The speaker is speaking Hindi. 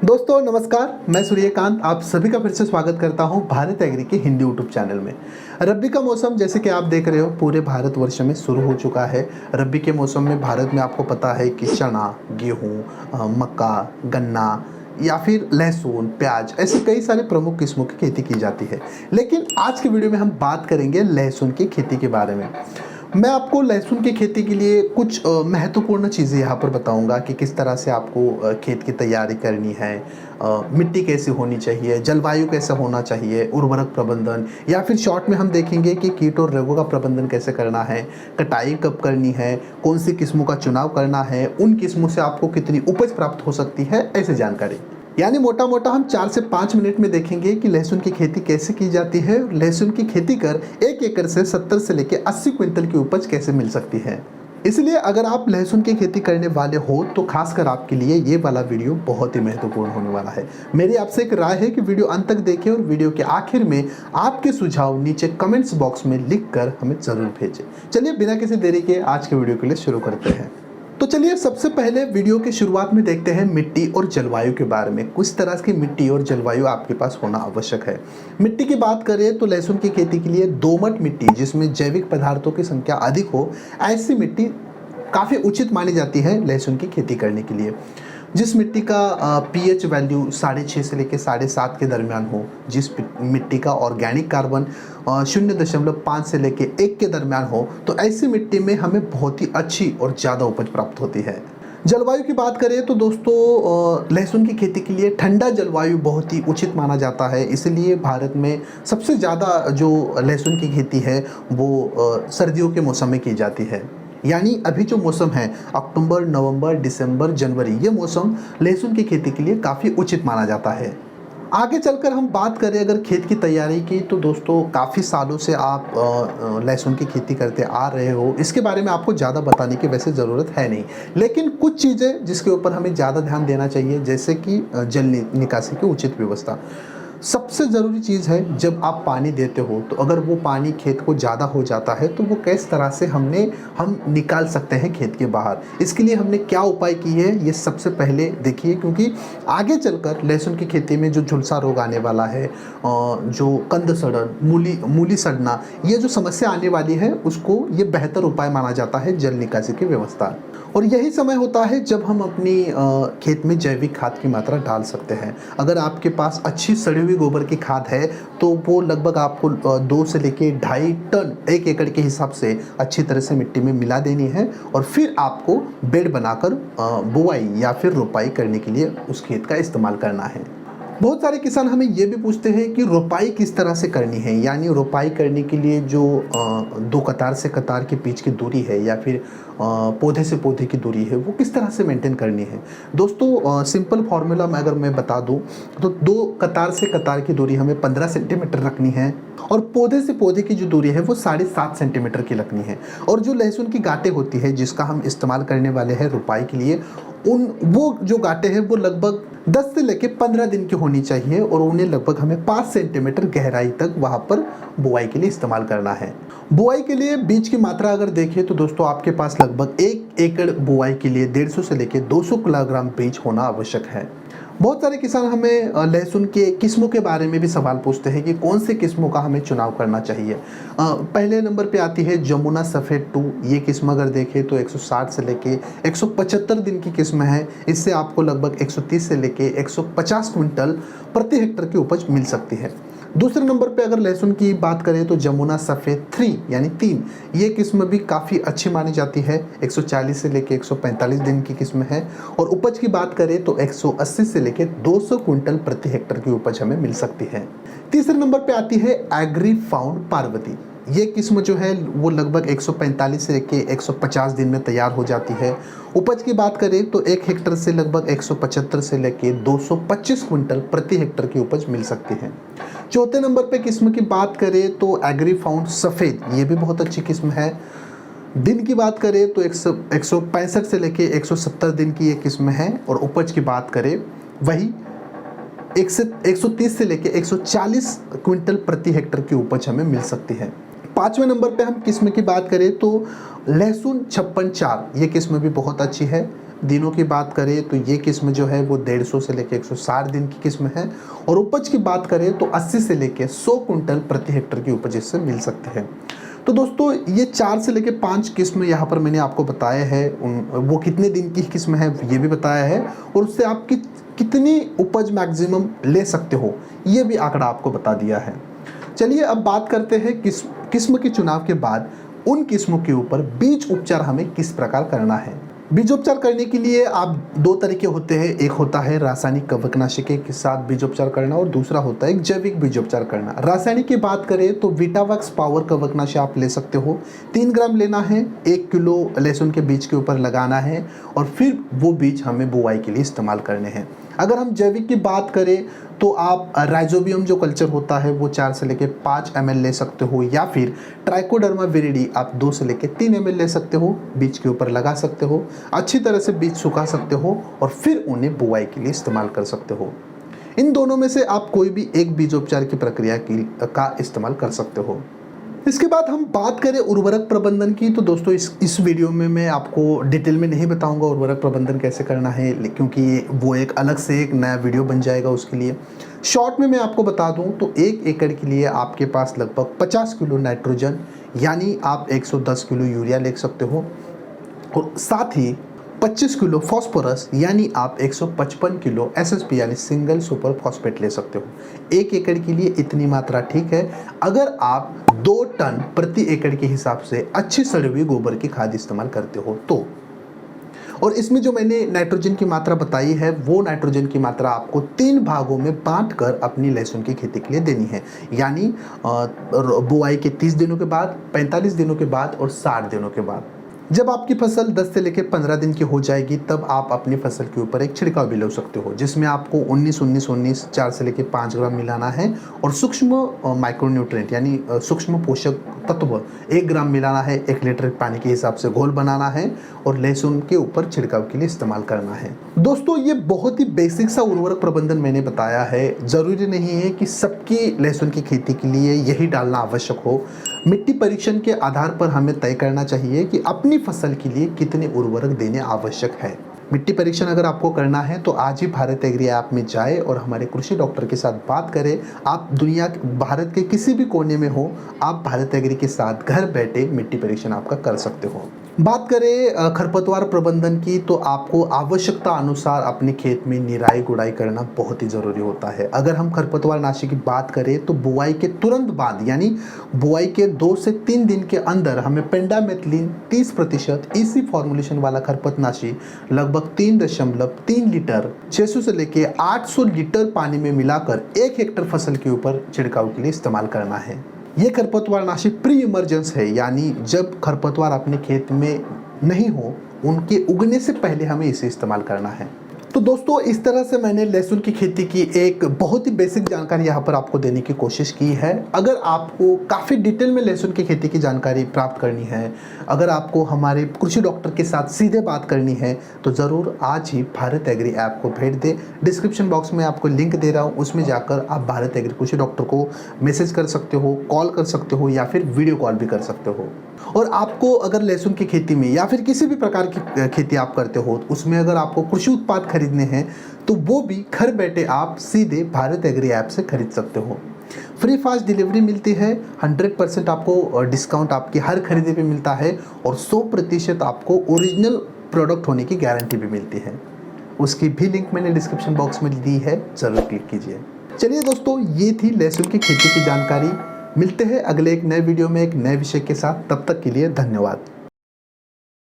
दोस्तों नमस्कार, मैं सूर्यकांत आप सभी का फिर से स्वागत करता हूं भारत एग्री के हिंदी यूट्यूब चैनल में। रब्बी का मौसम जैसे कि आप देख रहे हो पूरे भारतवर्ष में शुरू हो चुका है। रब्बी के मौसम में भारत में आपको पता है कि चना, गेहूं, मक्का, गन्ना या फिर लहसुन, प्याज ऐसे कई सारे प्रमुख किस्मों की खेती की जाती है। लेकिन आज के वीडियो में हम बात करेंगे लहसुन की खेती के बारे में। मैं आपको लहसुन की खेती के लिए कुछ महत्वपूर्ण चीज़ें यहाँ पर बताऊँगा कि किस तरह से आपको खेत की तैयारी करनी है, मिट्टी कैसी होनी चाहिए, जलवायु कैसा होना चाहिए, उर्वरक प्रबंधन या फिर शॉर्ट में हम देखेंगे कि कीट और रोगों का प्रबंधन कैसे करना है, कटाई कब करनी है, कौन सी किस्मों का चुनाव करना है, उन किस्मों से आपको कितनी उपज प्राप्त हो सकती है, ऐसी जानकारी। यानी मोटा मोटा हम 4 से 5 मिनट में देखेंगे कि लहसुन की खेती कैसे की जाती है और लहसुन की खेती कर 1 एकड़ से 70 से लेकर 80 क्विंटल की उपज कैसे मिल सकती है। इसलिए अगर आप लहसुन की खेती करने वाले हो तो खासकर आपके लिए ये वाला वीडियो बहुत ही महत्वपूर्ण होने वाला है। मेरी आपसे एक राय है कि वीडियो अंत तक देखें और वीडियो के आखिर में आपके सुझाव नीचे कमेंट्स बॉक्स में लिखकर हमें जरूर भेजें। चलिए बिना किसी देरी के आज के वीडियो के लिए शुरू करते हैं। तो चलिए सबसे पहले वीडियो के शुरुआत में देखते हैं मिट्टी और जलवायु के बारे में। कुछ तरह की मिट्टी और जलवायु आपके पास होना आवश्यक है। मिट्टी की बात करें तो लहसुन की खेती के लिए दोमट मिट्टी जिसमें जैविक पदार्थों की संख्या अधिक हो, ऐसी मिट्टी काफ़ी उचित मानी जाती है लहसुन की खेती करने के लिए। जिस मिट्टी का पीएच वैल्यू 6.5 से लेकर 7.5 के दरमियान हो, जिस मिट्टी का ऑर्गेनिक कार्बन 0.5 से लेकर 1 के दरमियान हो, तो ऐसी मिट्टी में हमें बहुत ही अच्छी और ज़्यादा उपज प्राप्त होती है। जलवायु की बात करें तो दोस्तों लहसुन की खेती के लिए ठंडा जलवायु बहुत ही उचित माना जाता है। इसलिए भारत में सबसे ज़्यादा जो लहसुन की खेती है वो सर्दियों के मौसम में की जाती है। यानी अभी जो मौसम है अक्टूबर, नवंबर, दिसंबर, जनवरी, ये मौसम लहसुन की खेती के लिए काफ़ी उचित माना जाता है। आगे चलकर हम बात करें अगर खेत की तैयारी की तो दोस्तों काफ़ी सालों से आप लहसुन की खेती करते आ रहे हो, इसके बारे में आपको ज़्यादा बताने की वैसे ज़रूरत है नहीं। लेकिन कुछ चीज़ें जिसके ऊपर हमें ज़्यादा ध्यान देना चाहिए, जैसे कि जल निकासी की उचित व्यवस्था। सबसे ज़रूरी चीज़ है जब आप पानी देते हो तो अगर वो पानी खेत को ज़्यादा हो जाता है तो वो किस तरह से हम निकाल सकते हैं खेत के बाहर। इसके लिए हमने क्या उपाय किए हैं ये सबसे पहले देखिए, क्योंकि आगे चलकर लहसुन की खेती में जो झुलसा रोग आने वाला है, जो कंद सड़न, मूली सड़ना, ये जो समस्या आने वाली है उसको ये बेहतर उपाय माना जाता है जल निकासी की व्यवस्था। और यही समय होता है जब हम अपनी खेत में जैविक खाद की मात्रा डाल सकते हैं। अगर आपके पास अच्छी सड़ी हुई गोबर की खाद है तो वो लगभग आपको 2 से लेके 2.5 टन 1 एकड़ के हिसाब से अच्छी तरह से मिट्टी में मिला देनी है और फिर आपको बेड बनाकर बुआई या फिर रोपाई करने के लिए उस खेत का इस्तेमाल करना है। बहुत सारे किसान हमें ये भी पूछते हैं कि रोपाई किस तरह से करनी है। यानी रोपाई करने के लिए जो 2 कतार से कतार के बीच की दूरी है या फिर पौधे से पौधे की दूरी है वो किस तरह से मेंटेन करनी है। दोस्तों सिंपल फार्मूला में अगर मैं बता दूं तो 2 कतार से कतार की दूरी हमें 15 सेंटीमीटर रखनी है और पौधे से पौधे की जो दूरी है वो 7.5 सेंटीमीटर की रखनी है। और जो लहसुन की गांठें होती है जिसका हम इस्तेमाल करने वाले हैं रोपाई के लिए, वो जो गांठें हैं वो लगभग 10 से लेकर 15 दिन की होनी चाहिए और उन्हें लगभग हमें 5 सेंटीमीटर गहराई तक वहाँ पर बुआई के लिए इस्तेमाल करना है। बुआई के लिए बीज की मात्रा अगर देखें तो दोस्तों आपके पास लगभग 1 एकड़ बुआई के लिए 150 से लेकर 200 किलोग्राम बीज होना आवश्यक है। बहुत सारे किसान हमें लहसुन के किस्मों के बारे में भी सवाल पूछते हैं कि कौन से किस्मों का हमें चुनाव करना चाहिए। पहले नंबर पे आती है जमुना सफ़ेद 2। ये किस्म अगर देखें तो 160 से लेके 175 दिन की किस्म है। इससे आपको लगभग 130 से लेके 150 क्विंटल प्रति हेक्टर की उपज मिल सकती है। दूसरे नंबर पे अगर लहसुन की बात करें तो जमुना सफ़ेद 3 यानी 3, ये किस्म भी काफ़ी अच्छी मानी जाती है। 140 से लेके 145 दिन की किस्म है और उपज की बात करें तो 180 से लेके 200 क्विंटल प्रति हेक्टर की उपज हमें मिल सकती है। तीसरे नंबर पे आती है एग्री फाउंड पार्वती। ये किस्म जो है वो लगभग 145 से लेके 150 दिन में तैयार हो जाती है। उपज की बात करें तो 1 हेक्टर से लगभग 175 से लेके 225 क्विंटल प्रति हेक्टर की उपज मिल सकती है। चौथे नंबर पे किस्म की बात करें तो एग्री फाउंड सफ़ेद, ये भी बहुत अच्छी किस्म है। दिन की बात करें तो 165 से लेके 170 दिन की ये किस्म है और उपज की बात करें वही 130 से लेके 140 क्विंटल प्रति हेक्टर की उपज हमें मिल सकती है। 5वें नंबर पे हम किस्म की बात करें तो लहसुन 56-4, ये किस्म भी बहुत अच्छी है। दिनों की बात करें तो ये किस्म जो है वो 150 से लेकर 160 दिन की किस्म है, और उपज की बात करें तो 80 से लेकर 100 कुंटल प्रति हेक्टर की उपज इससे मिल सकती है। तो दोस्तों ये 4 से लेकर 5 किस्म यहाँ पर मैंने आपको बताया है, वो कितने दिन की किस्म है ये भी बताया है, और उससे आप कितनी उपज मैक्सिमम ले सकते हो ये भी आंकड़ा आपको बता दिया है। चलिए अब बात करते हैं किस्म के चुनाव के बाद उन किस्मों के ऊपर बीज उपचार हमें किस प्रकार करना है। बीजोपचार करने के लिए आप 2 तरीके होते हैं, एक होता है रासायनिक कवकनाशी के साथ बीजोपचार करना और दूसरा होता है एक जैविक बीजोपचार करना। रासायनिक की बात करें तो वीटावैक्स पावर कवकनाशी आप ले सकते हो, 3 ग्राम लेना है, 1 किलो लहसुन के बीज के ऊपर लगाना है और फिर वो बीज हमें बुआई के लिए इस्तेमाल करने हैं। अगर हम जैविक की बात करें तो आप राइजोबियम जो कल्चर होता है वो 4 से लेकर 5 ml ले सकते हो, या फिर ट्राइकोडर्मा विरिडी आप 2 से लेकर 3 ml ले सकते हो, बीज के ऊपर लगा सकते हो, अच्छी तरह से बीज सुखा सकते हो और फिर उन्हें बुआई के लिए इस्तेमाल कर सकते हो। इन दोनों में से आप कोई भी एक बीजोपचार की प्रक्रिया का इस्तेमाल कर सकते हो। इसके बाद हम बात करें उर्वरक प्रबंधन की, तो दोस्तों इस वीडियो में मैं आपको डिटेल में नहीं बताऊंगा उर्वरक प्रबंधन कैसे करना है, क्योंकि वो एक अलग से एक नया वीडियो बन जाएगा। उसके लिए शॉर्ट में मैं आपको बता दूं तो 1 एकड़ के लिए आपके पास लगभग 50 किलो नाइट्रोजन यानी आप 110 किलो यूरिया ले सकते हो, और साथ ही 25 किलो फॉस्फोरस यानी आप 155 किलो एसएसपी यानी सिंगल सुपर फॉस्फेट ले सकते हो। 1 एकड़ के लिए इतनी मात्रा ठीक है। अगर आप 2 टन प्रति एकड़ के हिसाब से अच्छी सड़ी हुई गोबर की खाद इस्तेमाल करते हो तो, और इसमें जो मैंने नाइट्रोजन की मात्रा बताई है वो नाइट्रोजन की मात्रा आपको 3 भागों में बांटकर अपनी लहसुन की खेती के लिए देनी है, यानी बुआई के 30 दिनों के बाद, 45 दिनों के बाद और 60 दिनों के बाद। जब आपकी फसल 10 से लेकर 15 दिन की हो जाएगी तब आप अपनी फसल के ऊपर एक छिड़काव भी ले सकते हो, जिसमें आपको 19-19-19 4 से लेकर 5 ग्राम मिलाना है, और सूक्ष्म माइक्रोन्यूट्रिएंट यानी सूक्ष्म पोषक तत्व 1 ग्राम मिलाना है, 1 लीटर पानी के हिसाब से घोल बनाना है और लहसुन के ऊपर छिड़काव के लिए इस्तेमाल करना है। दोस्तों ये बहुत ही बेसिक सा उर्वरक प्रबंधन मैंने बताया है। जरूरी नहीं है कि सबकी लहसुन की खेती के लिए यही डालना आवश्यक हो। मिट्टी परीक्षण के आधार पर हमें तय करना चाहिए कि अपनी फसल के लिए कितने उर्वरक देने आवश्यक है। मिट्टी परीक्षण अगर आपको करना है तो आज ही भारत एग्री ऐप में जाए और हमारे कृषि डॉक्टर के साथ बात करें। आप भारत के किसी भी कोने में हो, आप भारत एग्री के साथ घर बैठे मिट्टी परीक्षण आपका कर सकते हो। बात करें खरपतवार प्रबंधन की, तो आपको आवश्यकता अनुसार अपने खेत में निराई गुड़ाई करना बहुत ही ज़रूरी होता है। अगर हम खरपतवार नाशी की बात करें तो बुआई के तुरंत बाद यानी बुआई के 2 से 3 दिन के अंदर हमें पेंडामेथलिन 30% इसी फॉर्मुलेशन वाला खरपतनाशी लगभग 3.3 लीटर 600 से लेकर 800 लीटर पानी में मिलाकर 1 हेक्टर फसल के ऊपर छिड़काव के लिए इस्तेमाल करना है। ये खरपतवार नाशी प्री इमरजेंस है, यानी जब खरपतवार अपने खेत में नहीं हो, उनके उगने से पहले हमें इसे इस्तेमाल करना है। तो दोस्तों इस तरह से मैंने लहसुन की खेती की एक बहुत ही बेसिक जानकारी यहाँ पर आपको देने की कोशिश की है। अगर आपको काफ़ी डिटेल में लहसुन की खेती की जानकारी प्राप्त करनी है, अगर आपको हमारे कृषि डॉक्टर के साथ सीधे बात करनी है, तो ज़रूर आज ही भारत एग्री ऐप को भेज दें। डिस्क्रिप्शन बॉक्स में आपको लिंक दे रहा हूँ, उसमें जाकर आप भारत एग्री कृषि डॉक्टर को मैसेज कर सकते हो, कॉल कर सकते हो या फिर वीडियो कॉल भी कर सकते हो। और आपको अगर लहसुन की खेती में या फिर किसी भी प्रकार की खेती आप करते हो, उसमें अगर आपको कृषि उत्पाद खरीदने हैं तो वो भी घर बैठे आप सीधे भारत एग्री ऐप से खरीद सकते हो। फ्री फास्ट डिलीवरी मिलती है, 100% आपको डिस्काउंट आपकी हर खरीदी पे मिलता है और 100% आपको ओरिजिनल प्रोडक्ट होने की गारंटी भी मिलती है। उसकी भी लिंक मैंने डिस्क्रिप्शन बॉक्स में दी है, ज़रूर क्लिक कीजिए। चलिए दोस्तों, ये थी लहसुन की खेती की जानकारी। मिलते हैं अगले एक नए वीडियो में एक नए विषय के साथ। तब तक के लिए धन्यवाद।